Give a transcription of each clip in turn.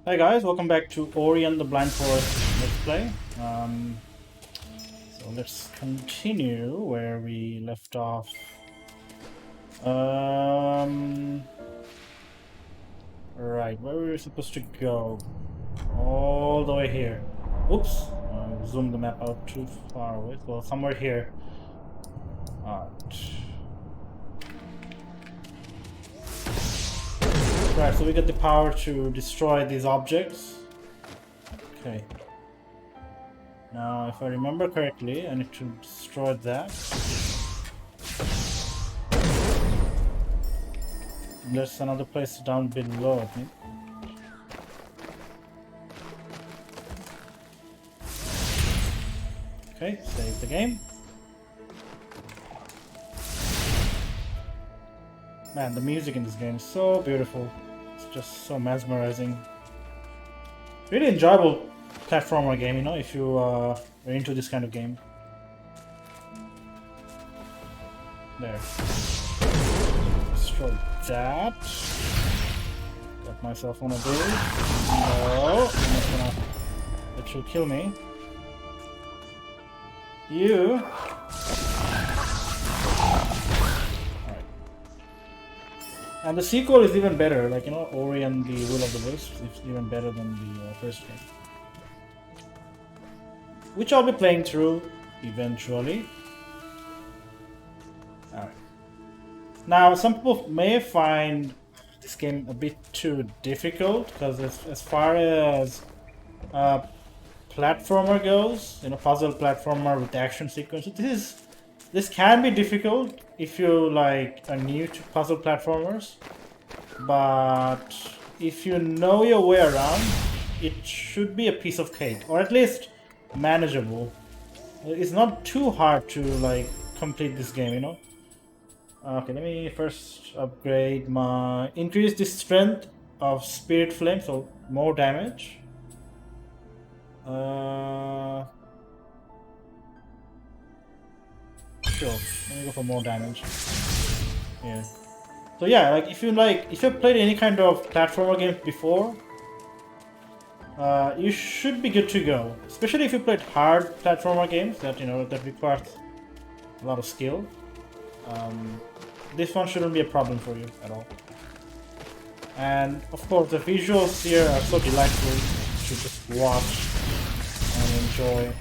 Hi guys, welcome back to Ori and the Blind Forest Let's Play. So let's continue where we left off. Right, where were we supposed to go? All the way here. Oops, I zoomed the map out too far away. Well, somewhere here. Right, so we get the power to destroy these objects. Okay. Now, if I remember correctly, I need to destroy that. There's another place down below, I think. Okay, save the game. Man, the music in this game is so beautiful. It's just so mesmerizing. Really enjoyable platformer game, you know, if you are into this kind of game. There. Destroy that. Got myself one of these. No, I'm not gonna let you kill me. You. Alright. And the sequel is even better, like, you know, Ori and the Will of the Wisps is even better than the first game. Which I'll be playing through eventually. Alright. Now, some people may find this game a bit too difficult because as far as platformer goes, you know, puzzle platformer with action sequences, this can be difficult if you like are new to puzzle platformers. But if you know your way around, it should be a piece of cake, or at least manageable. It's not too hard to like complete this game, you know. Okay, let me first upgrade my increase the strength of Spirit Flame, so more damage. Sure, let me go for more damage. Yeah. So yeah, like if you've played any kind of platformer game before, you should be good to go. Especially if you played hard platformer games that that requires a lot of skill. This one shouldn't be a problem for you at all. And of course, the visuals here are so delightful to just watch and enjoy.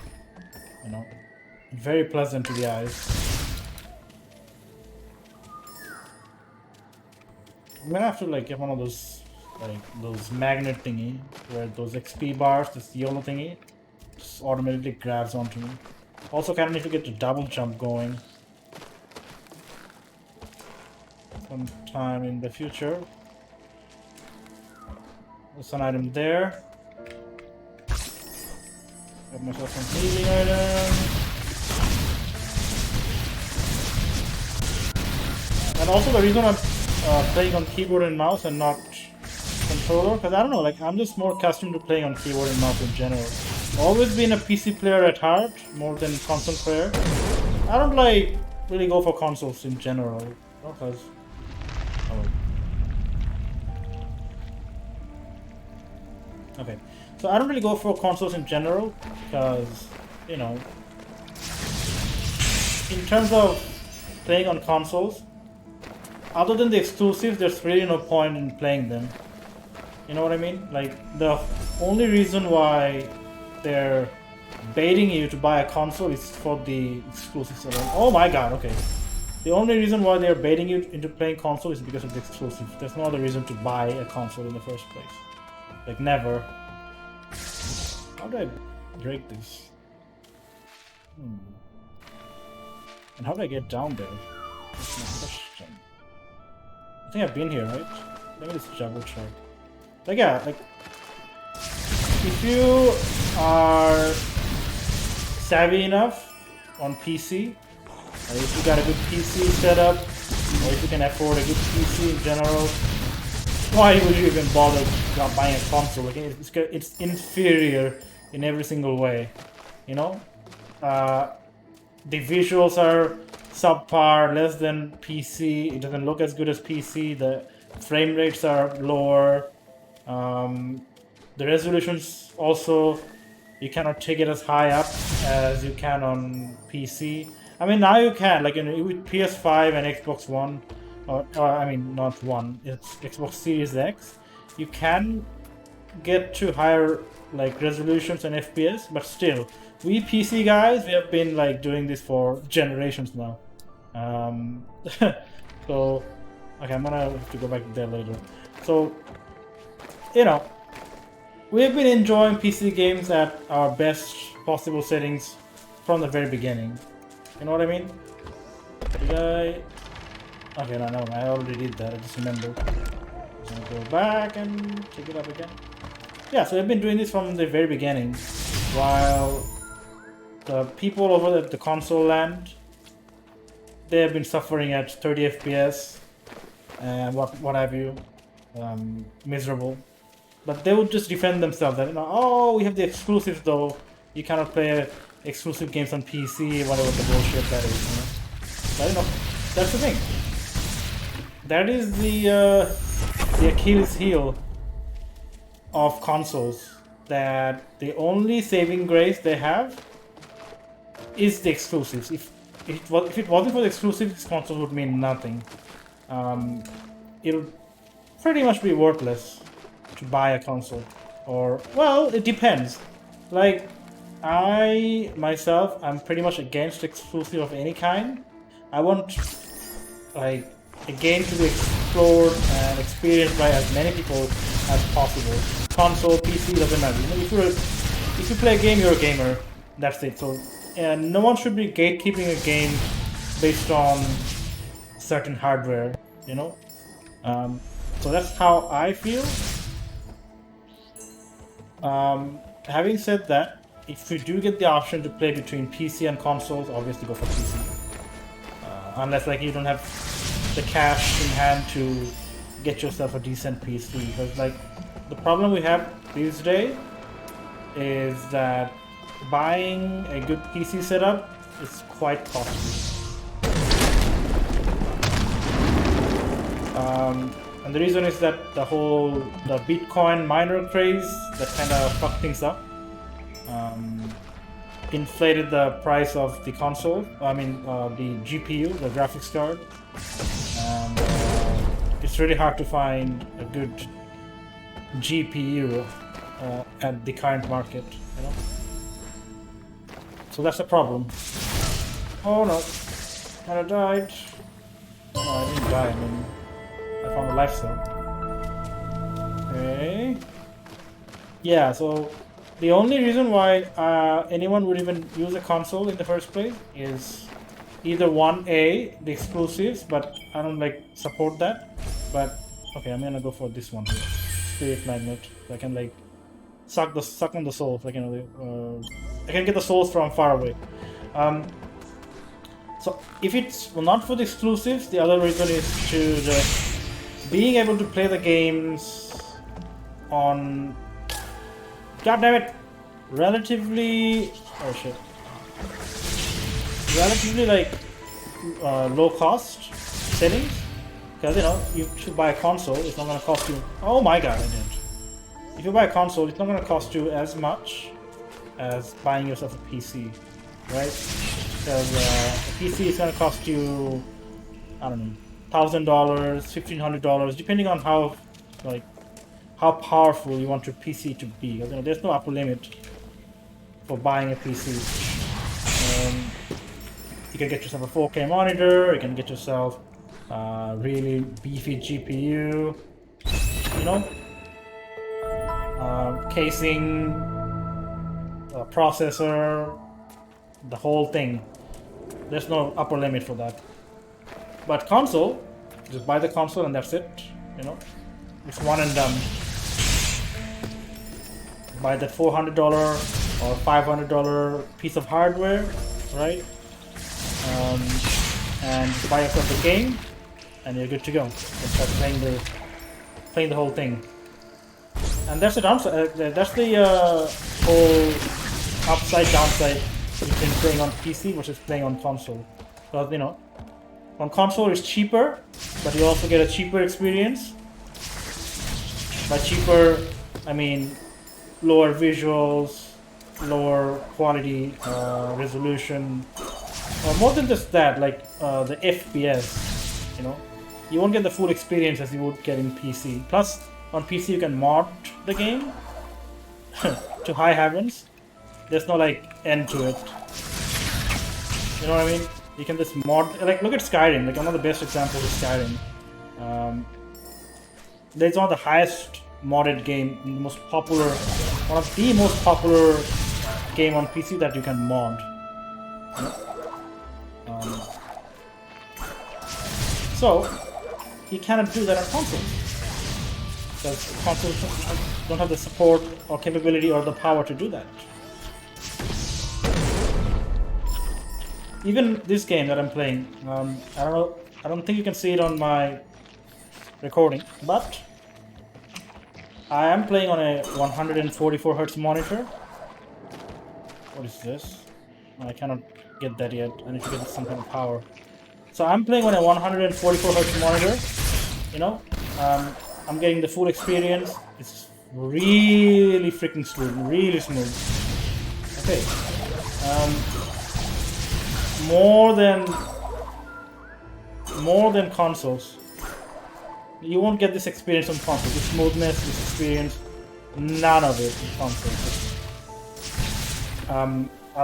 You know, very pleasant to the eyes. I'm gonna have to like get one of those those magnet thingy where those XP bars, this yellow thingy, just automatically grabs onto me. Also, kind of need to get the double jump going sometime in the future. There's an item there. Got myself some healing items. And also the reason I'm playing on keyboard and mouse and not controller, because I don't know, like I'm just more accustomed to playing on keyboard and mouse in general. Always been a PC player at heart, more than console player. I don't like really go for consoles in general, because okay, so I don't really go for consoles in general because, you know, in terms of playing on consoles, other than the exclusives, there's really no point in playing them. You know what I mean? Like, the only reason why they're baiting you to buy a console is for the exclusives alone. Oh my god, okay. The only reason why they're baiting you into playing console is because of the exclusive. There's no other reason to buy a console in the first place. Like, never. How do I break this? And how do I get down there? That's my question. I think I've been here, right? Let me just double check. Like, yeah, like, if you are savvy enough on PC, or if you got a good PC setup, or if you can afford a good PC in general, why would you even bother buying a console? Like, it's inferior in every single way, you know? The visuals are subpar, less than PC, it doesn't look as good as PC, the frame rates are lower, The resolutions also, you cannot take it as high up as you can on PC. I mean, now you can, like, with PS5 and Xbox One, or I mean, not One, it's Xbox Series X, you can get to higher like resolutions and FPS, but still, we PC guys, we have been like doing this for generations now. So, okay, I'm gonna have to go back there later. So, you know, we have been enjoying PC games at our best possible settings from the very beginning. You know what I mean? Did I? Okay, no, I already did that. I just remembered. I'm gonna go back and take it up again. Yeah, so we've been doing this from the very beginning, while the people over at the console land, they have been suffering at 30 FPS and what have you, miserable. But they would just defend themselves that, oh, we have the exclusives though. You cannot play exclusive games on PC, whatever the bullshit that is. But that's the thing. That is the Achilles heel of consoles. That the only saving grace they have is the exclusives. If it wasn't for the exclusives, this console would mean nothing. It would pretty much be worthless to buy a console. Or, well, it depends. Like, I myself, I'm pretty much against exclusive of any kind. I want, like, a game to be explored and experienced by as many people as possible. Console, PC, doesn't matter. If you play a game, you're a gamer. That's it. So, no one should be gatekeeping a game based on certain hardware, So that's how I feel. Having said that, if you do get the option to play between PC and consoles, obviously go for PC. Unless like you don't have the cash in hand to get yourself a decent PC. Because like the problem we have these days is that buying a good PC setup is quite costly. And the reason is that the Bitcoin miner craze that kind of fucked things up inflated the price of the console. I mean, the GPU, the graphics card. And it's really hard to find a good GPU at the current market, So that's a problem. Oh no, kind of died. No, I didn't die. I mean, I found a life cell. Okay. Yeah, so the only reason why anyone would even use a console in the first place is either the exclusives, but I don't support that. But okay, I'm gonna go for this one here. Spirit magnet. I can suck on the souls. I can get the souls from far away. So if it's not for the exclusives, the other reason is to just being able to play the games on, goddammit, relatively low cost settings. Because you should buy a console, it's not gonna cost you. Oh my god, I didn't. If you buy a console, it's not gonna cost you as much as buying yourself a PC, right? Because a PC is gonna cost you, I don't know, $1,000, $1,500, depending on how powerful you want your PC to be. There's no upper limit for buying a PC. You can get yourself a 4K monitor. You can get yourself really beefy GPU. Casing, processor, the whole thing. There's no upper limit for that. But console, just buy the console and that's it. It's one and done. Buy that $400 or $500 piece of hardware, right? And buy yourself a game, and you're good to go. And start playing the whole thing. And that's the downside. That's the whole upside downside between playing on PC versus playing on console. Because on console it's cheaper, but you also get a cheaper experience. By cheaper, I mean lower visuals, lower quality, resolution, or more than just that, like the FPS, you know, you won't get the full experience as you would get in PC. Plus, on PC you can mod the game to high heavens. There's no like end to it. You know what I mean? You can just mod, like look at Skyrim, like one of the best examples is Skyrim. It's one of the highest modded game, the most popular, one of the most popular game on PC that you can mod. So you cannot do that on consoles because consoles don't have the support or capability or the power to do that. Even this game that I'm playing, I don't think you can see it on my recording, but I am playing on a 144 Hz monitor. What is this? I cannot get that yet. I need to get some kind of power. So I'm playing on a 144 Hz monitor. You know, I'm getting the full experience. It's really freaking smooth, really smooth. Okay. More than consoles. You won't get this experience on consoles. This smoothness, this experience, none of it in consoles. I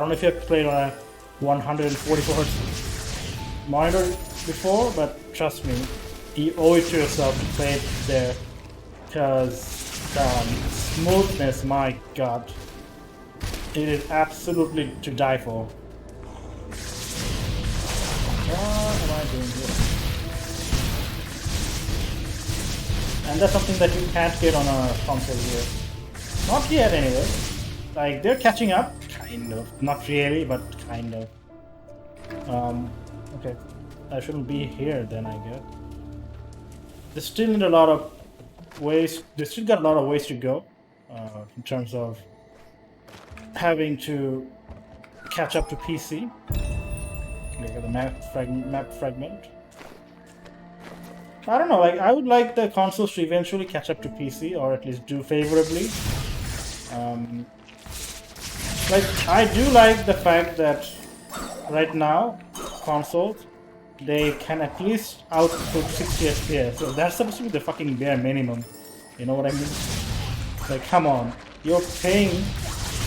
don't know if you've played on a 144 Hz monitor before, but trust me, you owe it to yourself to play it there, because smoothness, my god, it is absolutely to die for. What am I doing here? And that's something that you can't get on a console here. Not yet anyway. Like, they're catching up, kind of. Not really, but kind of. Okay. I shouldn't be here then, I guess. They still need a lot of ways, they still got a lot of ways to go in terms of having to catch up to PC. Look at the map fragment. I don't know, like, I would like the consoles to eventually catch up to PC, or at least do favorably. Like, I do like the fact that right now, consoles, they can at least output 60 FPS. So that's supposed to be the fucking bare minimum. You know what I mean? Like, come on. You're paying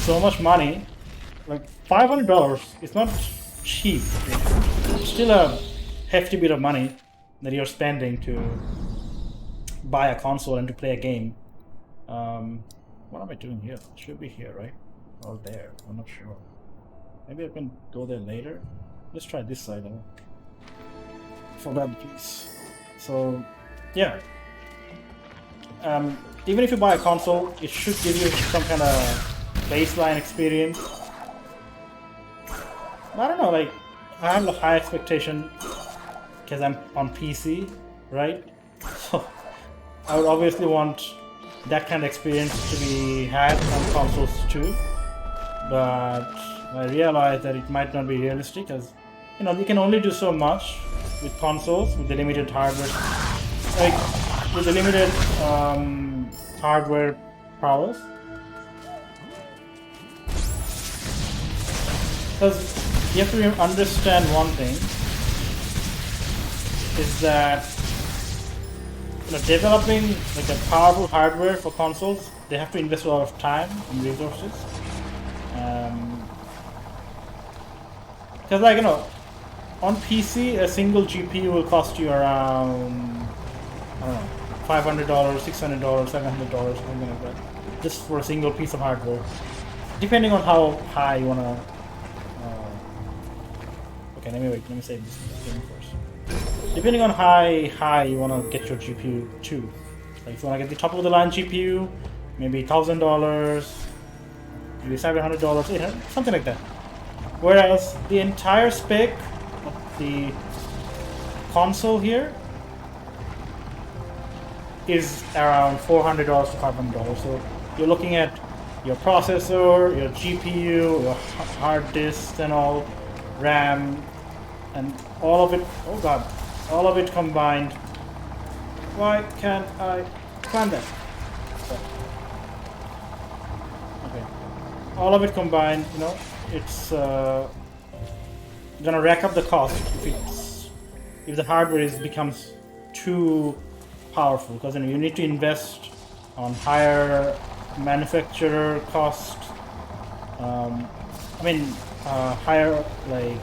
so much money. Like, $500. It's not cheap. It's still a hefty bit of money that you're spending to buy a console and to play a game. What am I doing here? It should be here, right? Or there. I'm not sure. Maybe I can go there later. Let's try this side though. For that piece. So, yeah. Even if you buy a console, it should give you some kind of baseline experience. I don't know, like, I have a high expectation because I'm on PC, right? So, I would obviously want that kind of experience to be had on consoles too. But I realize that it might not be realistic, because, you know, you can only do so much with consoles with the limited hardware, like with the limited hardware powers. Because you have to understand one thing, is that, you know, developing like a powerful hardware for consoles, they have to invest a lot of time and resources. Because, like, you know, on PC, a single GPU will cost you around, I don't know, $500, $600, $700, something like that, just for a single piece of hardware, depending on how high you wanna. Okay, let me save this thing first. Depending on how high you wanna get your GPU to, like if you wanna get the top of the line GPU, maybe $1,000, maybe $700, $800, something like that. Whereas the entire spec of the console here is around $400 to $500. So you're looking at your processor, your GPU, your hard disk and all, RAM, and all of it, oh god, all of it combined. Why can't I climb that? all of it combined, you know, it's gonna rack up the cost if the hardware becomes too powerful, because you need to invest on higher manufacturer cost. Higher like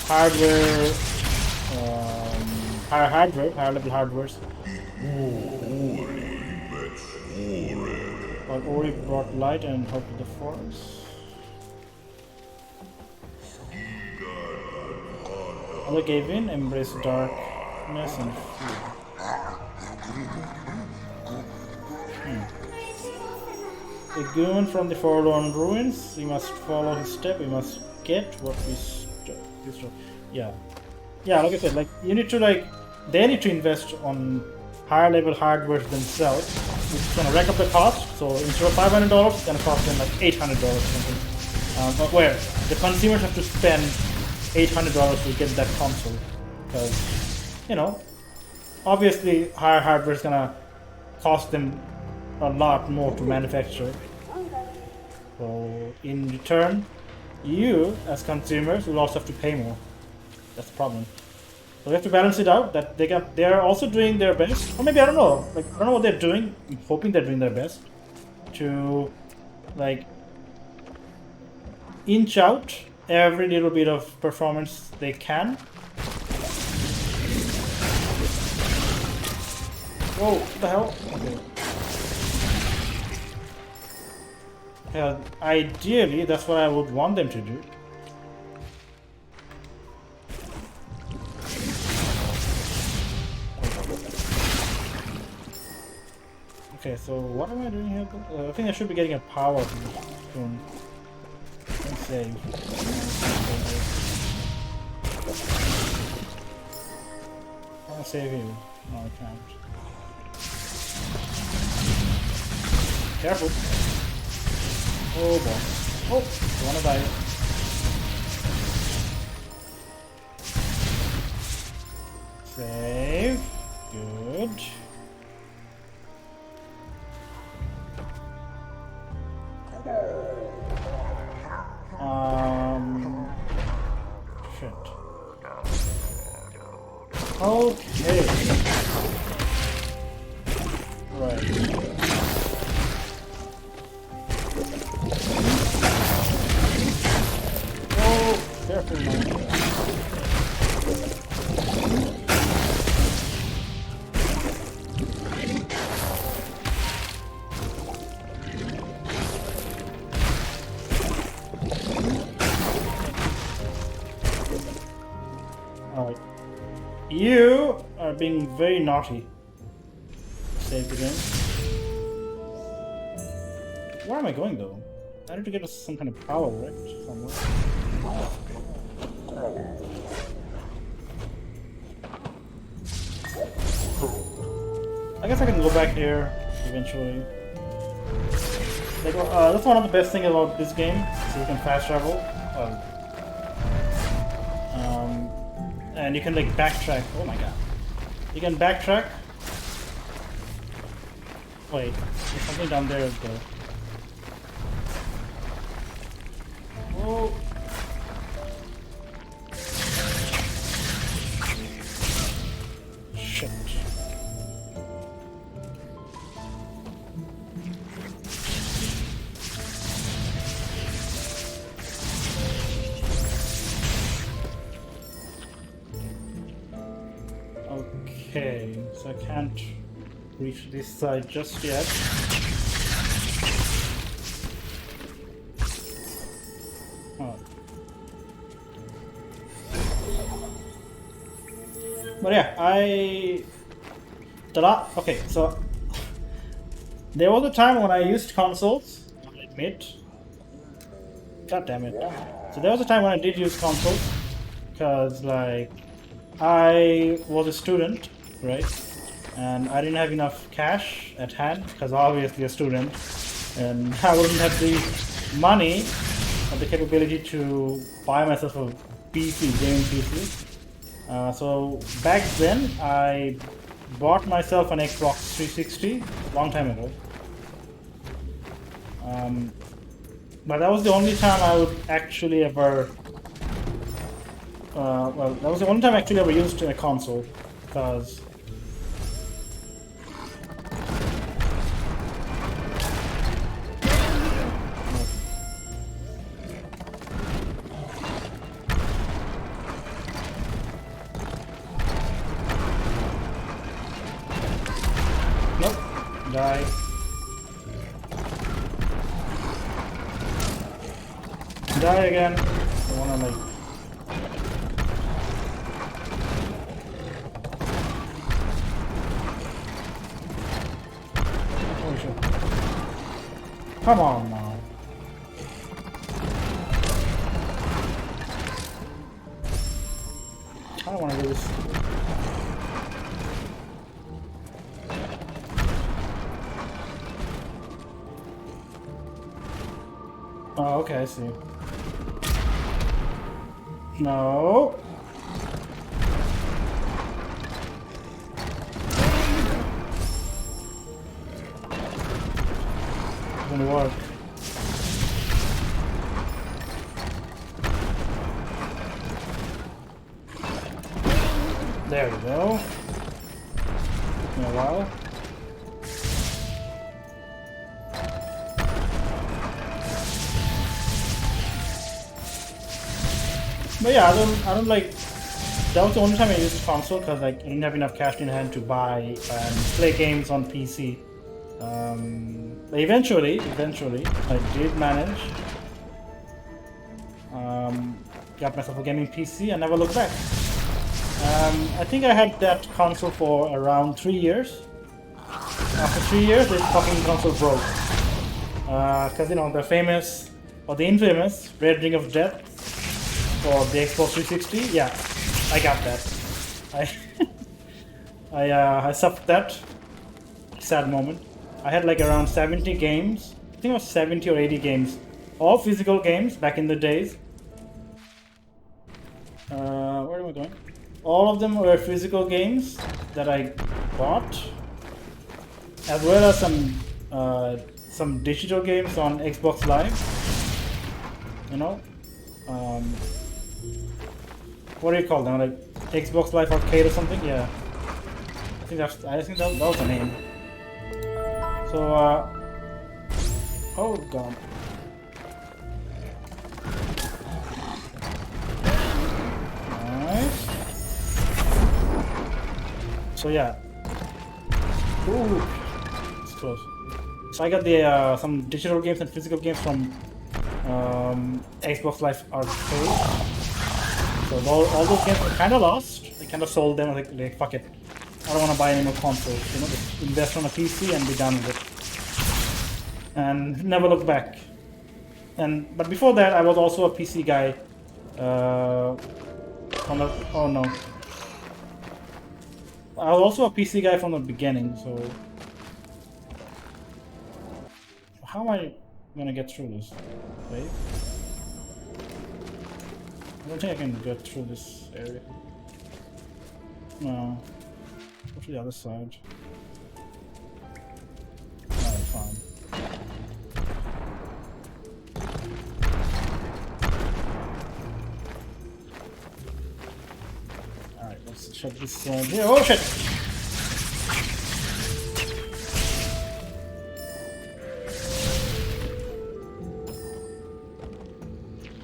hardware, higher level hardwares. But Ori brought light and hope to the forest. Other gave in, embraced darkness and fear. A goon from the forlorn ruins. We must follow his step. We must get what we stole. Yeah, like I said, like you need to they need to invest on higher level hardware themselves, which is gonna rack up the cost. So instead of $500, it's gonna cost them like $800 or something. But where the consumers have to spend $800 to get that console, because you know, obviously higher hardware is gonna cost them a lot more to manufacture. So in return, you as consumers will also have to pay more. That's the problem. So we have to balance it out. That they're also doing their best, or maybe I don't know. Like I don't know what they're doing. I'm hoping they're doing their best to like inch out every little bit of performance they can. Whoa! What the hell? Okay. Yeah, ideally, that's what I would want them to do. Okay, so what am I doing here? I think I should be getting a power soon. Let's save. I'll save you. No, I can't. Careful. Oh boy. Oh, I wanna die. Save. Good. Shit. Okay. Right. Careful, man. Alright. You are being very naughty. Save the game. Where am I going though? I need to get some kind of power, right? Somewhere. I guess I can go back here eventually. Like, that's one of the best things about this game, so you can fast travel. And you can like backtrack. Oh my god. You can backtrack. Wait, there's something down there though. Oh. Shit. Okay, so I can't reach this side just yet. Oh. But yeah, okay, so there was a time when I used consoles, I admit. God damn it. So there was a time when I did use consoles, because like I was a student, right? And I didn't have enough cash at hand, because obviously a student, and I wouldn't have the money or the capability to buy myself a PC, gaming PC. So back then, I bought myself an Xbox 360 long time ago. But that was the only time I would actually ever. Well, that was the only time I actually ever used in a console, because. Nope. Die. Die again. I wanna like. Oh shit. Come on now. I don't wanna do this. Oh, okay, I see. No. It's gonna work. There we go. Took me a while. But yeah, I don't like. That was the only time I used console because like I didn't have enough cash in hand to buy and play games on PC. But eventually, I did manage. Got myself a gaming PC and never looked back. I think I had that console for around 3 years. After 3 years, this fucking console broke. Because you know the famous or the infamous Red Ring of Death. For the Xbox 360, yeah, I got that. I suffered that. Sad moment. I had like around 70 games. I think it was 70 or 80 games. All physical games back in the days. Where am I going? All of them were physical games that I bought, as well as some digital games on Xbox Live. You know. What do you call them? Like Xbox Live Arcade or something? Yeah. I think that was the name. So oh god. Nice. So yeah. Ooh, it's close. So I got the some digital games and physical games from Xbox Live Arcade. So all those games were kind of lost. I kind of sold them. Like fuck it. I don't want to buy any more consoles. You know, just invest on a PC and be done with it. And never look back. But before that, I was also a PC guy. Oh no. I was also a PC guy from the beginning. So how am I gonna get through this? Wait. I don't think I can get through this area. No. Go to the other side. Alright, fine. Alright, let's check this side here. Oh shit!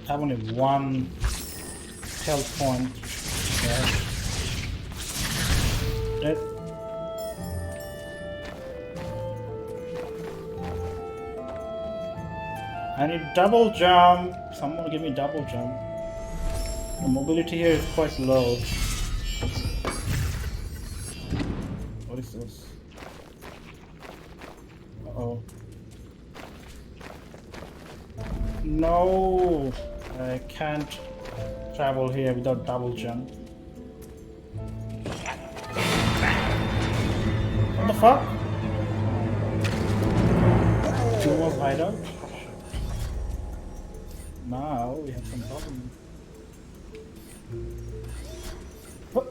I have only one health point. Dead. I need double jump. Someone give me double jump. The mobility here is quite low. What is this? Uh-oh. No, I can't travel here without double jump. What the fuck? Two more hideout? Now we have some problem. What?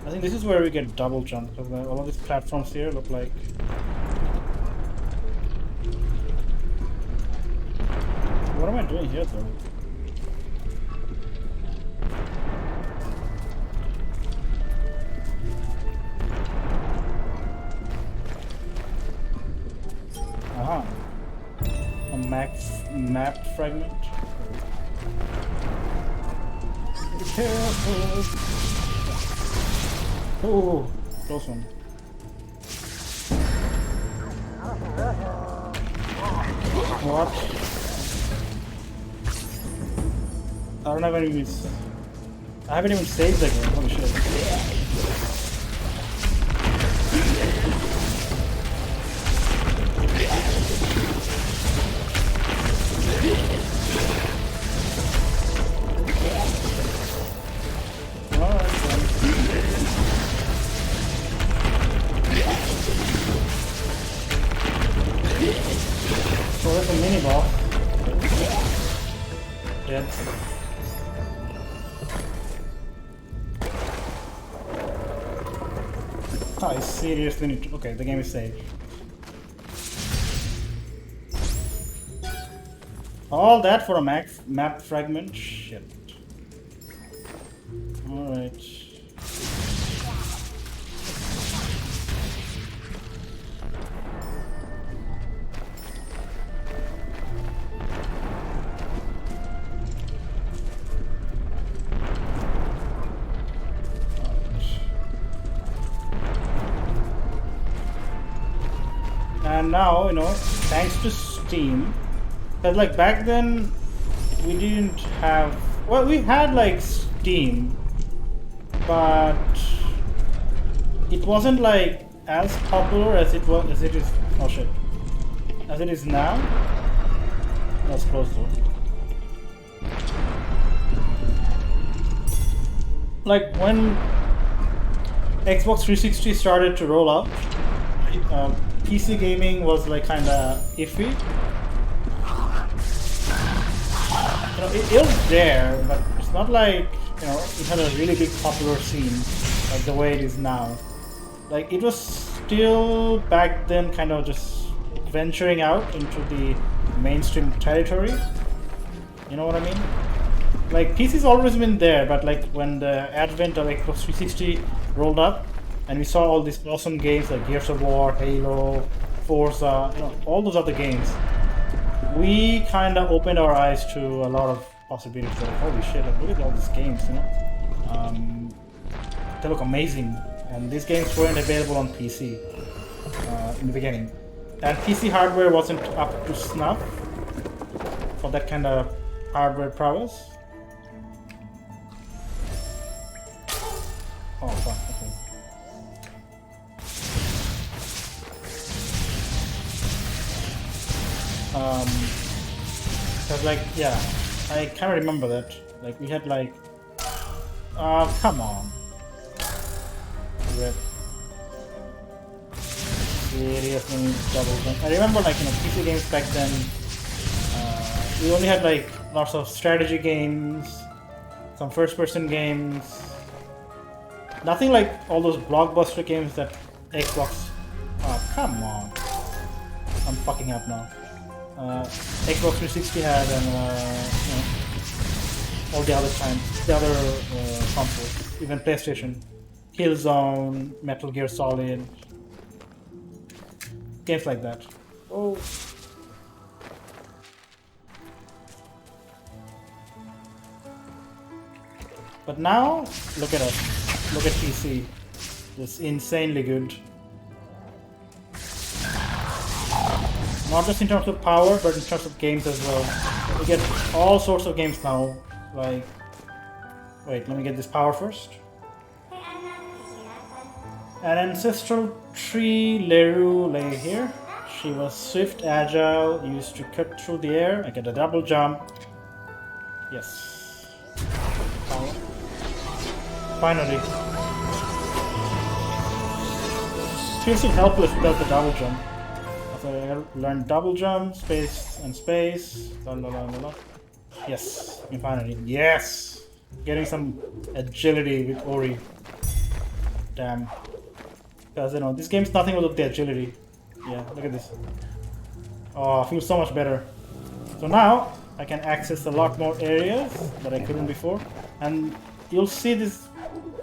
I think this is where we get double jump because all of these platforms here look like. What am I doing here though? Aha. A map fragment. Be careful. Oh, close one. What? I don't have any. I haven't even saved the game. Holy shit. So that's a mini boss. Dead. I seriously need to. Okay, the game is saved. All that for a map fragment? Shit. Alright. And now, you know, thanks to Steam, because like back then we didn't have, well, we had like Steam, but it wasn't like as popular as it was, as it is. Oh shit! As it is now. That's close though. Like when Xbox 360 started to roll out, PC gaming was like kinda iffy. You know, it was there, but it's not like, you know, it had a really big popular scene like the way it is now. Like it was still back then kind of just venturing out into the mainstream territory. You know what I mean? Like PC's always been there, but like when the advent of Xbox 360 rolled up, and we saw all these awesome games like Gears of War, Halo, Forza, you know, all those other games, we kind of opened our eyes to a lot of possibilities. Like, holy shit, like, look at all these games, you know? They look amazing. And these games weren't available on PC in the beginning. And PC hardware wasn't up to snuff for that kind of hardware prowess. Oh, fuck, okay. Cause like, yeah, I kind of remember that. Like, we had like, come on. Rip. Seriously, double jump. I remember, like, you know, PC games back then, we only had like lots of strategy games, some first-person games. Nothing like all those blockbuster games that Xbox. Oh, come on. I'm fucking up now. Xbox 360 had, and you know, all the other times, the other consoles, even PlayStation, Killzone, Metal Gear Solid, games like that. Oh. But now, look at us. Look at PC. It's insanely good. Not just in terms of power, but in terms of games as well. We get all sorts of games now. Like, wait, let me get this power first. An ancestral tree Naru lay here. She was swift, agile, used to cut through the air. I get a double jump. Yes. Power. Finally. Feels so helpless without the double jump. So I learned double jump, space and space. La, la, la, la, la. Yes, finally. Yes! Getting some agility with Ori. Damn. Because, you know, this game's nothing without the agility. Yeah, look at this. Oh, feels so much better. So now, I can access a lot more areas that I couldn't before. And you'll see this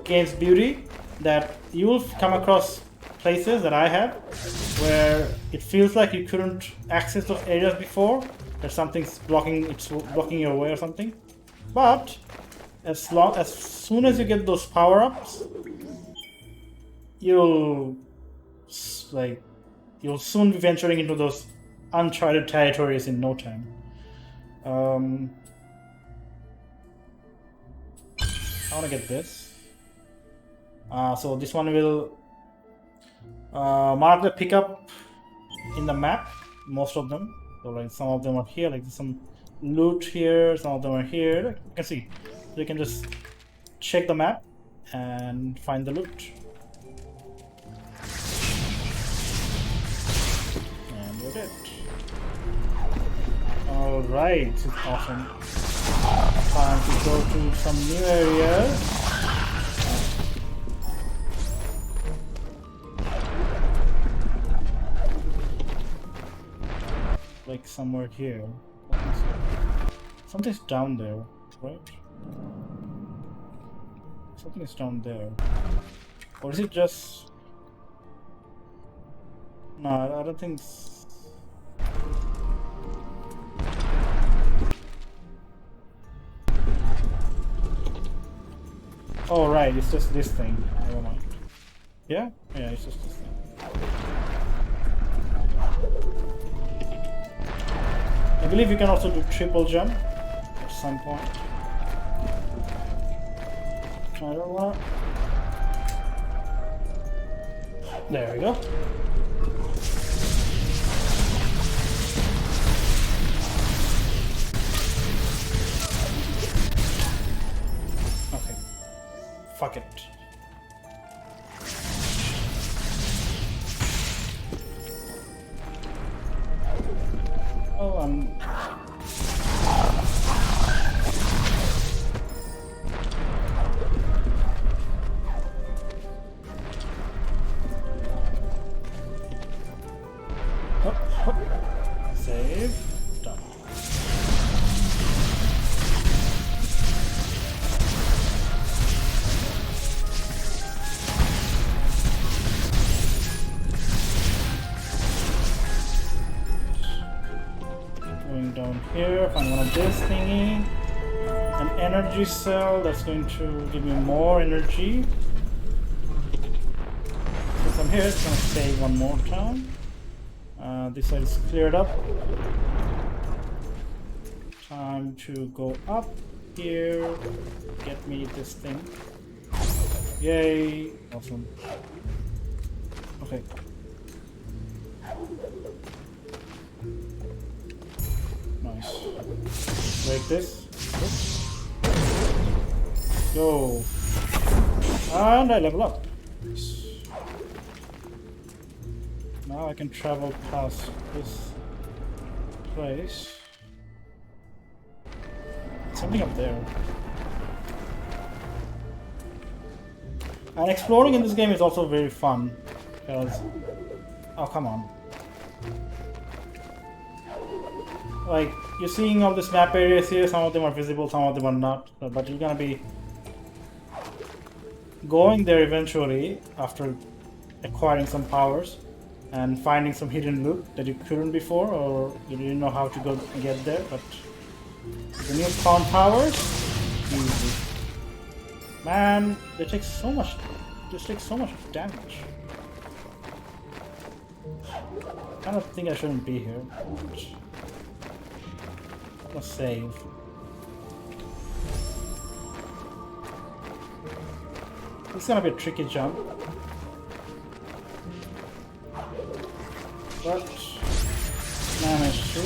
game's beauty, that you will come across places that I have where it feels like you couldn't access those areas before, that something's blocking your way or something. But as soon as you get those power-ups, you'll soon be venturing into those uncharted territories in no time. I want to get this. So this one will mark the pickup in the map, most of them. So like some of them are here, like some loot here, some of them are here. Like, you can see. So you can just check the map and find the loot. And you're dead. Alright, this is awesome. Time to go to some new areas. Like somewhere here. Something's down there, right? Something is down there. Or is it just... No, I don't think... Oh right, it's just this thing. Never mind. Yeah? Yeah, it's just this thing. I believe you can also do triple jump at some point. I don't want. There we go. Okay. Fuck it. Oh, Save. Done. Going down here, find one of this thingy. An energy cell that's going to give me more energy. So from here, it's going to save one more time. This side is cleared up. Time to go up here. Get me this thing. Yay! Awesome. Okay. Nice. Break this. Go. And I level up. Nice. Now I can travel past this place. Something up there. And exploring in this game is also very fun because... Oh, come on. Like, you're seeing all these map areas here, some of them are visible, some of them are not. But you're gonna be going there eventually after acquiring some powers and finding some hidden loot that you couldn't before, or you didn't know how to go get there. But the new spawn powers, easy. Man, they take so much. Just take so much damage. I kind of think I shouldn't be here. Let's save. This is gonna be a tricky jump. But managed to.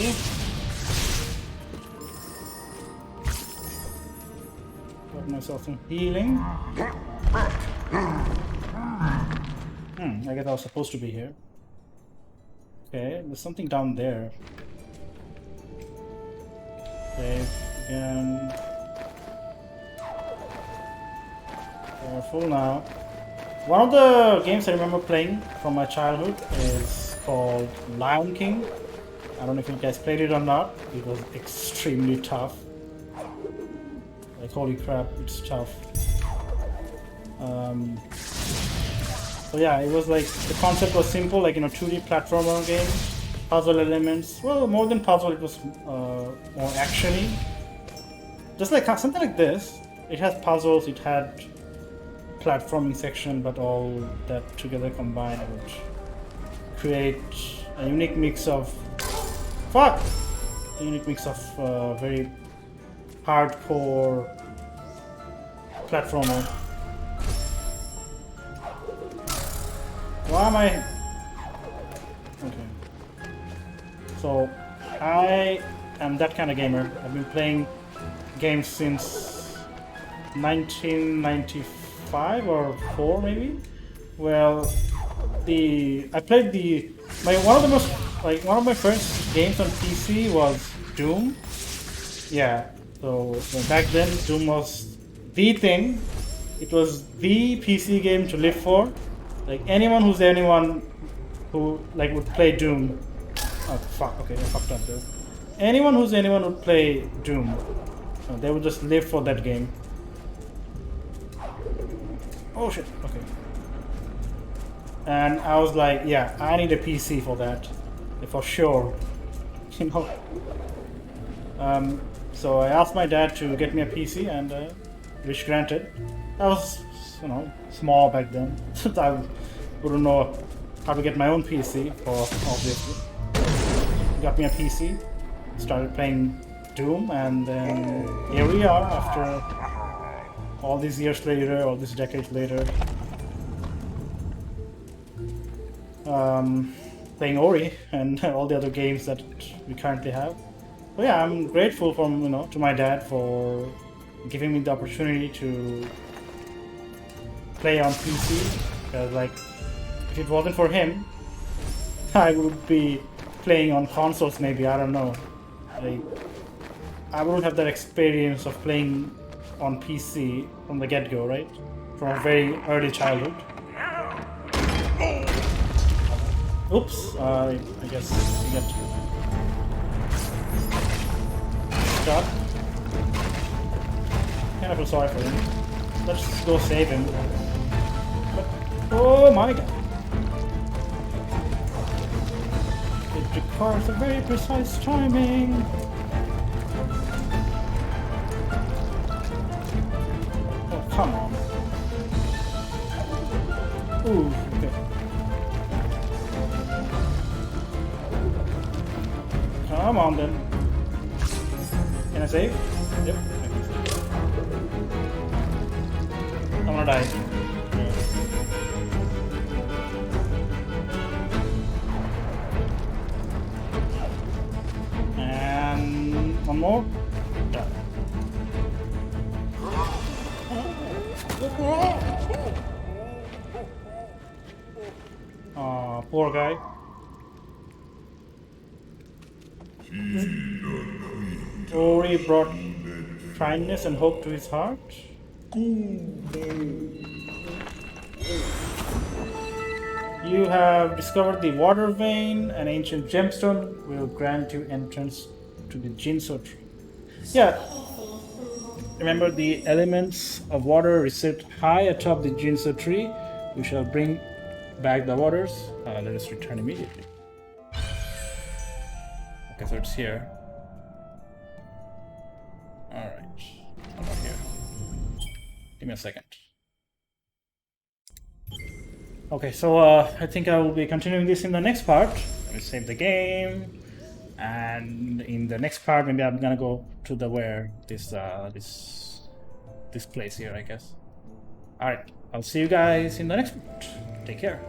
Got myself some healing. I guess I was supposed to be here. Okay, there's something down there. Save again. Careful now. One of the games I remember playing from my childhood is called Lion King. I don't know if you guys played it or not. It was extremely tough. Like, holy crap, it's tough. So yeah, it was like, the concept was simple, like, 2D platformer game, puzzle elements. Well, more than puzzle, it was more actiony. Just like something like this. It has puzzles, it had platforming section, but all that together combined would create a unique mix of very hardcore platformer. Why am I? Okay. So I am that kind of gamer. I've been playing games since 1995 or 4 maybe. Well, I played one of my first games on PC was Doom. Yeah, so back then Doom was the thing. It was the PC game to live for. Like anyone who like would play Doom. Oh fuck! Okay, I fucked up there. Anyone would play Doom. They would just live for that game. Oh shit! Okay. And I was like, yeah, I need a PC for that, for sure. So I asked my dad to get me a PC, and which granted. I was, small back then. I wouldn't know how to get my own PC, obviously. He got me a PC, started playing Doom, and then here we are after all these years later, all these decades later. Playing Ori and all the other games that we currently have. So yeah, I'm grateful to my dad for giving me the opportunity to play on PC. Because like, if it wasn't for him, I would be playing on consoles maybe. I don't know. Like, I wouldn't have that experience of playing on PC from the get-go, right? From a very early childhood. Oops, I guess we got shot. Kind of feel sorry for him. Let's go save him. But, oh my god. It requires a very precise timing. Oh, come on. Ooh, okay. Come on then. Can I save? Yep. I'm gonna die. And one more. Done. Aw, poor guy. Ori brought kindness and hope to his heart. You have discovered the water vein. An ancient gemstone will grant you entrance to the Jinso tree. Yeah. Remember, the elements of water reside high atop the Jinso tree. We shall bring back the waters. Let us return immediately. Okay, so it's here. Alright. I'm not here. Give me a second. Okay, so I think I will be continuing this in the next part. Let me save the game. And in the next part, maybe I'm gonna go to this place here, I guess. Alright, I'll see you guys in the next part. Take care.